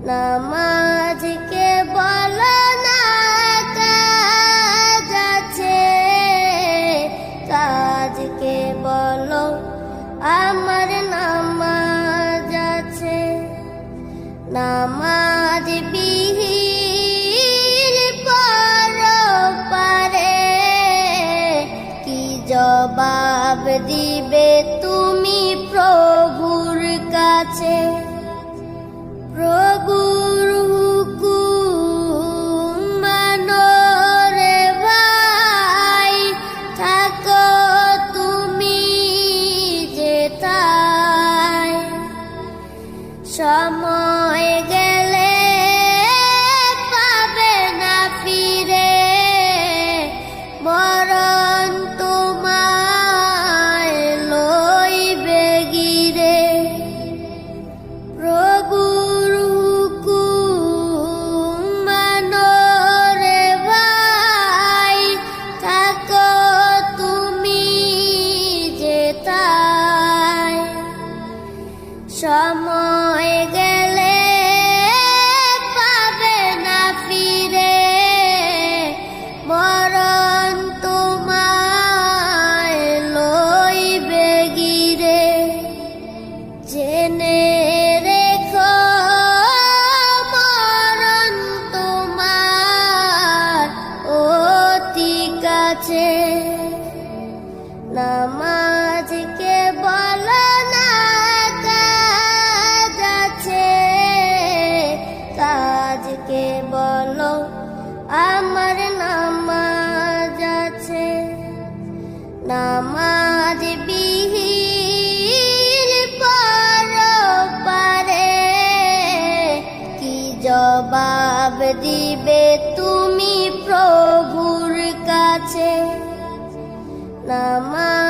নামাজকে বলো না কাজ আছে, কাজকে বলো আমার নামাজ আছে। নামাজ বিহীন পরপারে কি জবাব দিবে তুমি প্রভুর কাছে? প্রভুর হুকুম মানো রে ভাই, থাকো তুমি যেথায়। সময় গেলে পাবে না ফিরে, মরণ তোমায় লইবে গিরে। প্রভুর হুকুম মানো রে ভাই, থাকো তুমি যেথায়। সময় গেলে পাবে না ফিরে, মরণ তোমায় লইবে গিরে। জেনে রেখো মরণ তোমার অতি কাছে। নামাজকে বলো না কাজ আছে, কাজকে বলো আমার নামাজ আছে। নামাজ বিহীন পরপারে কি জবাব দিবে তুমি প্রভুর কাছে? নামাজ